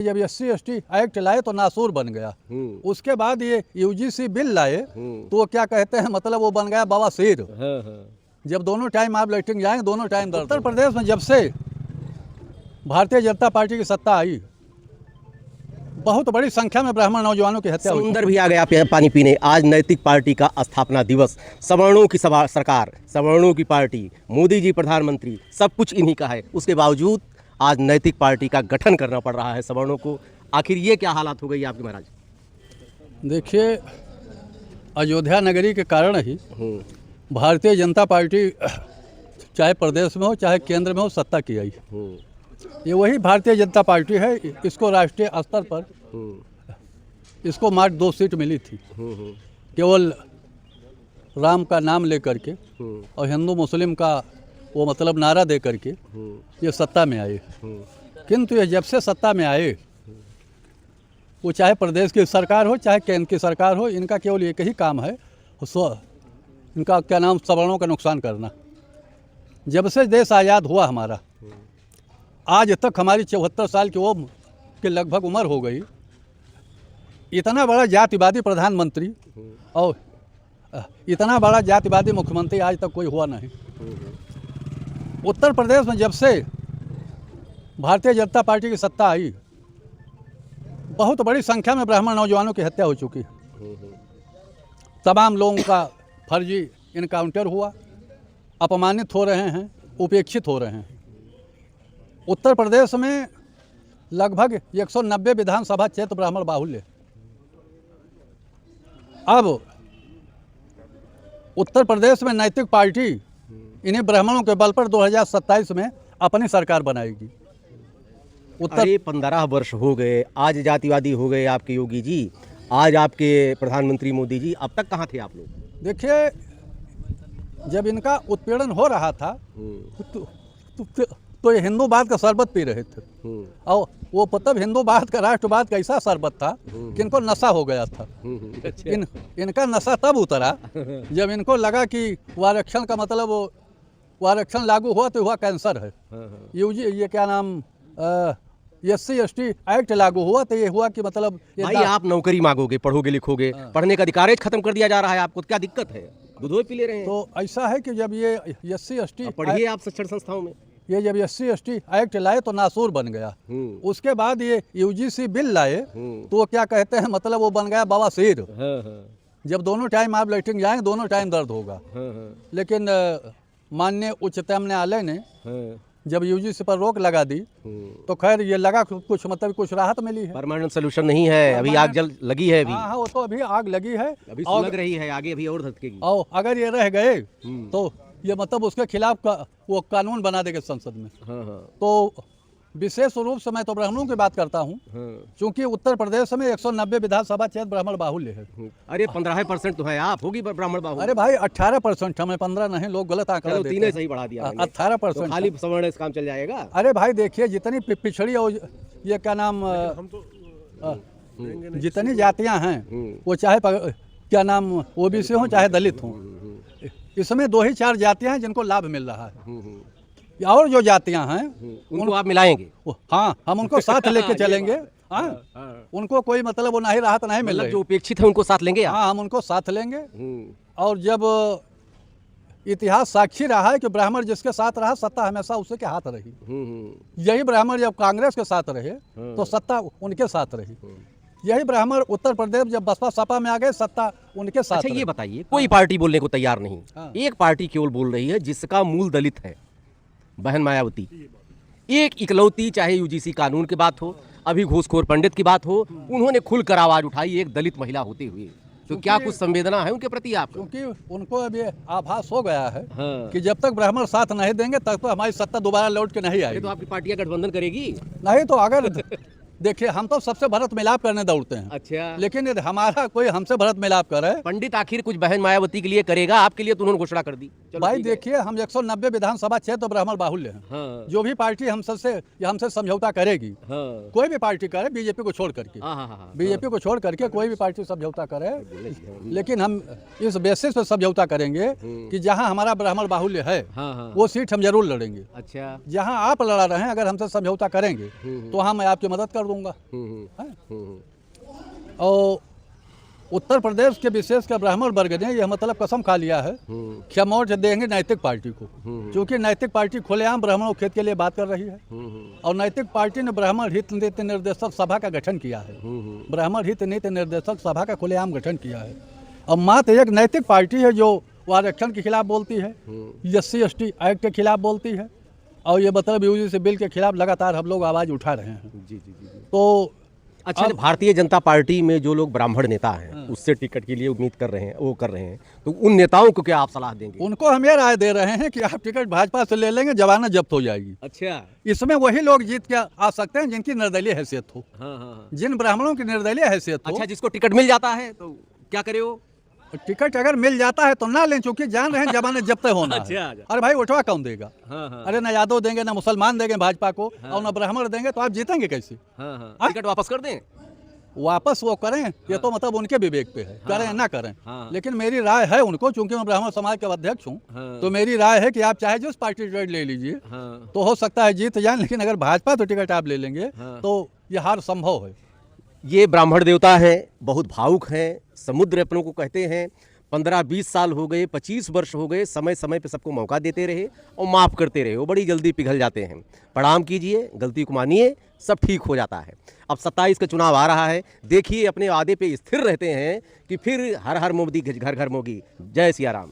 जब SC/ST act लाए तो नासूर बन गया। उसके बाद ये UGC बिल लाए तो वो क्या कहते हैं, मतलब वो बन गया बवासीर। जब दोनों टाइम आप लेटरिन जाएंगे दोनों टाइम दर्द। उत्तर प्रदेश में जब से भारतीय जनता पार्टी की सत्ता आई, बहुत बड़ी संख्या में ब्राह्मण नौजवानों की हत्या हुई। समुंदर भी आ गया पानी पीने। आज नैतिक पार्टी का स्थापना दिवस, सवर्णों की सरकार, सवर्णों की पार्टी, मोदी जी प्रधानमंत्री, सब कुछ इन्हीं का है। उसके बावजूद आज नैतिक पार्टी का गठन करना पड़ रहा है सवर्णों को। आखिर ये क्या हालात हो गई आपके महाराज? देखिए, अयोध्या नगरी के कारण ही भारतीय जनता पार्टी चाहे प्रदेश में हो चाहे केंद्र में हो सत्ता की आई। ये वही भारतीय जनता पार्टी है। इसको राष्ट्रीय स्तर पर इसको मात्र 2 सीट मिली थी, केवल राम का नाम लेकर के और हिंदू मुस्लिम का वो मतलब नारा दे करके ये सत्ता में आए। किंतु ये जब से सत्ता में आए, वो चाहे प्रदेश की सरकार हो चाहे केंद्र की सरकार हो, इनका केवल एक ही काम है, इनका क्या नाम, सवर्णों का नुकसान करना। जब से देश आज़ाद हुआ हमारा, आज तक हमारी 74 साल की वो के लगभग उम्र हो गई, इतना बड़ा जातिवादी प्रधानमंत्री और इतना बड़ा जातिवादी मुख्यमंत्री आज तक कोई हुआ नहीं। उत्तर प्रदेश में जब से भारतीय जनता पार्टी की सत्ता आई, बहुत बड़ी संख्या में ब्राह्मण नौजवानों की हत्या हो चुकी है। तमाम लोगों का फर्जी इनकाउंटर हुआ, अपमानित हो रहे हैं, उपेक्षित हो रहे हैं। उत्तर प्रदेश में लगभग 190 विधानसभा क्षेत्र ब्राह्मण बाहुल्य। अब उत्तर प्रदेश में नैतिक पार्टी इन्हीं ब्राह्मणों के बल पर 2027 में अपनी सरकार बनाएगी। अरे 15 वर्ष हो गए, आज जातिवादी हो गए आपके योगी जी, आज आपके प्रधानमंत्री मोदी जी, अब तक कहाँ थे आप लोग? देखिए, जब इनका उत्पीड़न हो रहा था तो ये हिंदूवाद का शरबत पी रहे थे। और वो मतलब हिंदूवाद का, राष्ट्रवाद का ऐसा शरबत था कि इनको नशा हो गया था। इनका नशा तब उतरा जब इनको लगा कि आरक्षण का मतलब, आरक्षण लागू हुआ तो हुआ कैंसर है। ये क्या नाम, SC/ST एक्ट लागू हुआ तो ये हुआ कि मतलब भाई आप नौकरी मांगोगे, पढ़ोगे लिखोगे, पढ़ने का अधिकार खत्म कर दिया जा रहा है आपको, क्या दिक्कत है? दूध पी ले रहे हैं। तो ऐसा है कि जब ये SC/ST पढ़िए आप शिक्षण संस्थाओं में, ये जब SC/ST एक्ट लाए तो नासूर बन गया। उसके बाद ये UGC बिल लाए तो वो क्या कहते हैं, मतलब वो बन गया बवासीर। जब दोनों टाइम आप लेटरिन जाएंगे दोनों टाइम दर्द होगा। लेकिन माननीय उच्चतम न्यायालय ने जब UGC पर रोक लगा दी तो खैर ये लगा कुछ मतलब कुछ राहत मिली है। परमानेंट सोल्यूशन नहीं है, अभी आग जल लगी है। अभी हाँ, वो तो अभी आग लगी है, अभी सुलग रही है, आगे अभी और धधकेगी। और अगर ये रह गए तो ये मतलब उसके खिलाफ वो कानून बना देंगे संसद में। तो विशेष रूप से मैं तो ब्राह्मणों की बात करता हूँ, क्योंकि उत्तर प्रदेश में 190 विधानसभा क्षेत्र ब्राह्मण बाहुल्य है। अरे 15% तो है, आप होगी ब्राह्मण बाहुल्य। अरे भाई 18% हमें 15 नहीं, लोग गलत आंकड़ा देते हैं। 3 सही बढ़ा दिया, 18% तो खाली सवर्ण इस काम चल जाएगा। अरे भाई देखिए, जितनी पिछड़ी और ये क्या नाम, जितनी जातियां हैं, वो चाहे क्या नाम OBC हो चाहे दलित हो, इसमें 2 ही 4 जातियां हैं जिनको लाभ मिल रहा है। और जो जातियां हैं उनको आप मिलाएंगे? हाँ, हम उनको साथ लेके चलेंगे। हाँ, उनको कोई मतलब वो नहीं, राहत नहीं मिल रही। जो उपेक्षित है उनको साथ लेंगे? हाँ, हम उनको साथ लेंगे। और जब इतिहास साक्षी रहा है कि ब्राह्मण जिसके साथ रहा, सत्ता हमेशा उसी के हाथ रही। यही ब्राह्मण जब कांग्रेस के साथ रहे तो सत्ता उनके साथ रही। यही ब्राह्मण उत्तर प्रदेश जब बसपा सपा में आ गए, सत्ता उनके साथ। अच्छा, ये बताइए, कोई पार्टी बोलने को तैयार नहीं, एक पार्टी केवल बोल रही है जिसका मूल दलित है, बहन मायावती। एक इकलौती, चाहे UGC कानून की बात हो, अभी घूसखोर पंडित की बात हो, उन्होंने खुलकर आवाज उठाई एक दलित महिला होते हुए। तो क्या कुछ संवेदना है उनके प्रति आपको? क्योंकि उनको अब ये आभास हो गया है कि जब तक ब्राह्मण साथ नहीं देंगे तब तो हमारी सत्ता दोबारा लौट के नहीं आएगी। तो आपकी पार्टियां गठबंधन करेगी? नहीं तो अगर देखिए, हम तो सबसे भरत मिलाप करने दौड़ते हैं। अच्छा, लेकिन यदि हमारा कोई हमसे भरत मिलाप करे, पंडित आखिर कुछ बहन मायावती के लिए करेगा, आपके लिए तो उन्होंने घोषणा कर दी। भाई देखिए, हम 190 विधानसभा क्षेत्र ब्राह्मण बाहुल्य हैं। जो भी पार्टी हमसे समझौता करेगी, कोई भी पार्टी करे, बीजेपी को छोड़ करके, बीजेपी को छोड़ करके कोई भी पार्टी समझौता करे, लेकिन हम इस बेसिस पे समझौता करेंगे कि जहाँ हमारा ब्राह्मण बाहुल्य है वो सीट हम जरूर लड़ेंगे। अच्छा, जहाँ आप लड़ा रहे हैं, अगर हमसे समझौता करेंगे तो हम आपकी मदद कर दूंगा। हैं? और उत्तर प्रदेश के विशेष कर ब्राह्मण वर्ग ने यह मतलब कसम खा लिया है कि हम वोट देंगे नैतिक पार्टी को, क्योंकि नैतिक पार्टी खुलेआम ब्राह्मणों के हित के लिए बात कर रही है। और नैतिक पार्टी ने ब्राह्मण हित नीति निर्देशक सभा का गठन किया है। ब्राह्मण हित नीति निर्देशक सभा का खुलेआम गठन किया है। और मात्र एक नैतिक पार्टी है जो आरक्षण के खिलाफ बोलती है, SC/ST एक्ट के खिलाफ बोलती है, और ये मतलब यूजीसी बिल के खिलाफ लगातार हम लोग आवाज़ उठा रहे हैं। जी। तो अच्छा, भारतीय जनता पार्टी में जो लोग ब्राह्मण नेता हैं उससे टिकट के लिए उम्मीद कर रहे हैं, वो कर रहे हैं, तो उन नेताओं को क्या आप सलाह देंगे? उनको हम ये राय दे रहे हैं कि आप टिकट भाजपा से ले लेंगे, जमानत जब्त हो जाएगी। अच्छा, इसमें वही लोग जीत के आ सकते हैं जिनकी निर्दलीय हैसियत हो। हाँ। जिन ब्राह्मणों की निर्दलीय हैसियत हो। अच्छा, जिसको टिकट मिल जाता है तो क्या करे वो? टिकट अगर मिल जाता है तो ना लें, चूंकि जान रहे हैं जमानत जब्त होना है। अच्छा। अरे भाई उठवा कौन देगा? हाँ। अरे ना यादव देंगे, ना मुसलमान देंगे भाजपा को, और ना ब्राह्मण देंगे, तो आप जीतेंगे कैसे? हाँ। टिकट वापस कर दें? वापस वो करें ये तो मतलब उनके विवेक पे है, करें ना करें। लेकिन मेरी राय है उनको, चूंकि मैं ब्राह्मण समाज का अध्यक्ष हूँ, तो मेरी राय है कि आप चाहे जिस पार्टी टिकट ले लीजिए, तो हो सकता है जीत जाए, लेकिन अगर भाजपा तो टिकट आप ले लेंगे तो यह हार संभव है। ये ब्राह्मण देवता है, बहुत भावुक हैं, समुद्र अपनों को कहते हैं। 15-20 साल हो गए, 25 वर्ष हो गए, समय समय पे सबको मौका देते रहे और माफ़ करते रहे, वो बड़ी जल्दी पिघल जाते हैं। प्रणाम कीजिए, गलती को मानिए, सब ठीक हो जाता है। अब 27 का चुनाव आ रहा है, देखिए अपने वादे पे स्थिर रहते हैं कि फिर हर हर मोदी घर घर मोदी। जय सिया राम।